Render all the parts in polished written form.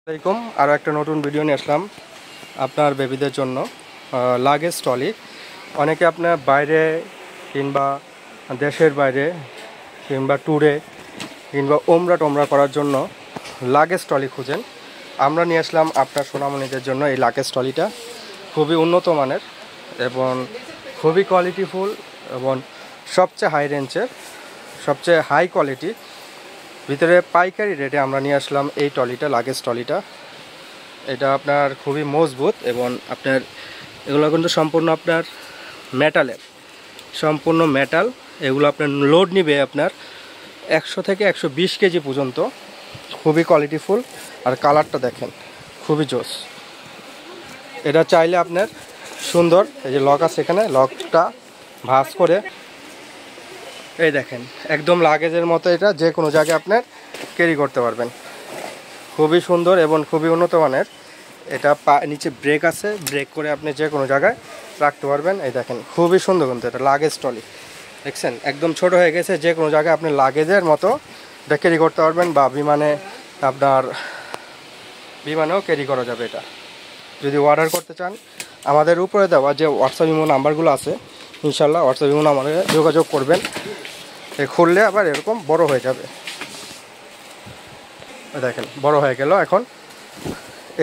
আসসালামাইকুম। আরও একটা নতুন ভিডিও নিয়ে আসলাম আপনার বেবিদের জন্য। Luggage trolley. অনেকে আপনার বাইরে কিংবা দেশের বাইরে কিংবা ট্যুরে কিংবা ওমরা টোমরা করার জন্য লাগেজ ট্রলি খুঁজেন। আমরা নিয়ে আসলাম আপনার সোনামণিদের জন্য এই লাগেজ ট্রলিটা। খুবই উন্নত মানের এবং খুবই কোয়ালিটিফুল এবং সবচেয়ে হাই রেঞ্জের, সবচেয়ে হাই কোয়ালিটি ভিতরে পাইকারি রেটে আমরা নিয়ে আসলাম এই ট্রলিটা, লাগেজ ট্রলিটা। এটা আপনার খুবই মজবুত এবং আপনার এগুলো কিন্তু সম্পূর্ণ আপনার মেটালের, সম্পূর্ণ মেটাল। এগুলো আপনার লোড নিবে আপনার 100 থেকে 120 কেজি পর্যন্ত। খুবই কোয়ালিটিফুল আর কালারটা দেখেন খুবই জোস। এটা চাইলে আপনার সুন্দর, এই যে লক আছে এখানে, লকটা ভাঁজ করে এই দেখেন একদম লাগেজের মতো এটা যে কোনো জায়গায় আপনার ক্যারি করতে পারবেন। খুবই সুন্দর এবং খুবই উন্নত মানের। এটা নিচে ব্রেক আছে, ব্রেক করে আপনি যে কোনো জায়গায় রাখতে পারবেন। এই দেখেন খুবই সুন্দর কিন্তু এটা লাগেজ ট্রলি, দেখছেন একদম ছোট হয়ে গেছে। যে কোনো জায়গায় আপনি লাগেজের মতো এটা ক্যারি করতে পারবেন, বা আপনার বিমানেও ক্যারি করা যাবে। এটা যদি অর্ডার করতে চান আমাদের উপরে দেওয়া যে হোয়াটসঅ্যাপ ইমো নাম্বারগুলো আছে, ইনশাল্লাহ হোয়াটসঅ্যাপ ইমো নাম্বারে যোগাযোগ করবেন। খুললে আবার এরকম বড় হয়ে যাবে। দেখেন বড় হয়ে গেল। এখন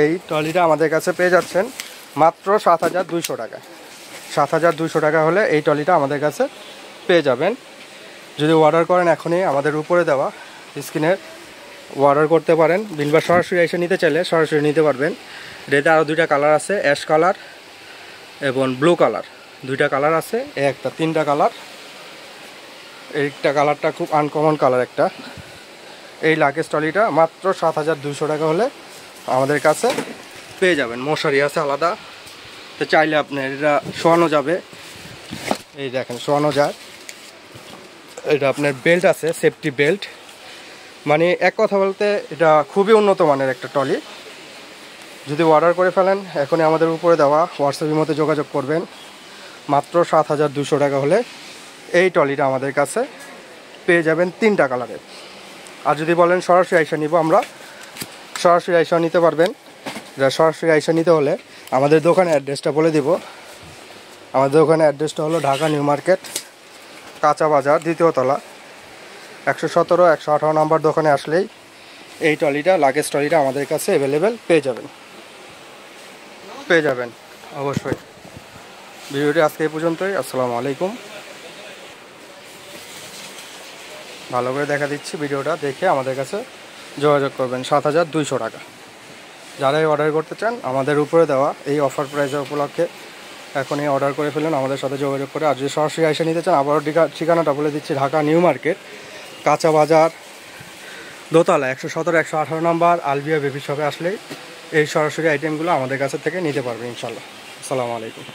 এই ট্রলিটা আমাদের কাছে পেয়ে যাচ্ছেন মাত্র 7,200 টাকা। 7,200 টাকা হলে এই ট্রলিটা আমাদের কাছে পেয়ে যাবেন। যদি অর্ডার করেন এখনই আমাদের উপরে দেওয়া স্ক্রিনে অর্ডার করতে পারেন, বিলবা সরাসরি এসে নিতে চাইলে সরাসরি নিতে পারবেন। এটাতে আরও দুইটা কালার আছে, অ্যাশ কালার এবং ব্লু কালার, দুইটা কালার আছে। একটা 3টা কালার। এইটা কালারটা খুব আনকমন কালার একটা। এই লাগেজ ট্রলিটা মাত্র 7,200 টাকা হলে আমাদের কাছে পেয়ে যাবেন। মশারি আছে আলাদা, তো চাইলে আপনার এটা শোয়ানো যাবে। এই দেখেন শোয়ানো যায়। এটা আপনার বেল্ট আছে, সেফটি বেল্ট। মানে এক কথা বলতে এটা খুবই উন্নত মানের একটা ট্রলি। যদি অর্ডার করে ফেলেন এখনই আমাদের উপরে দেওয়া হোয়াটসঅ্যাপের মধ্যে যোগাযোগ করবেন। মাত্র 7,200 টাকা হলে এই ট্রলিটা আমাদের কাছে পেয়ে যাবেন 3টা কালারের। আর যদি বলেন সরাসরি আইসা নিব, আমরা সরাসরি আইসা নিতে পারবেন। সরাসরি আইসা নিতে হলে আমাদের দোকানের অ্যাড্রেসটা বলে দিব। আমাদের দোকানের অ্যাড্রেসটা হলো ঢাকা নিউ মার্কেট, কাঁচা বাজার, 2য় তলা, 117, 118 নাম্বার দোকানে আসলেই এই ট্রলিটা, লাগেজ ট্রলিটা আমাদের কাছে অ্যাভেলেবেল পেয়ে যাবেন অবশ্যই। ভিডিওটি আজকে এই পর্যন্তই। আসসালামু আলাইকুম। ভালো করে দেখা দিচ্ছি, ভিডিওটা দেখে আমাদের কাছে যোগাযোগ করবেন। 7,200 টাকা। যারাই অর্ডার করতে চান আমাদের উপরে দেওয়া এই অফার প্রাইসের উপলক্ষে এখনই অর্ডার করে ফেলুন আমাদের সাথে যোগাযোগ করে। আর যদি সরাসরি এসে নিতে চান আবারও ঠিকানাটা বলে দিচ্ছি, ঢাকা নিউ মার্কেট, কাঁচা বাজার, দোতলা, 117, 118 নাম্বার আলবিয়া বেবি শপে আসলেই এই সরাসরি আইটেমগুলো আমাদের কাছে থেকে নিতে পারবেন ইনশাল্লাহ। আসসালামু আলাইকুম।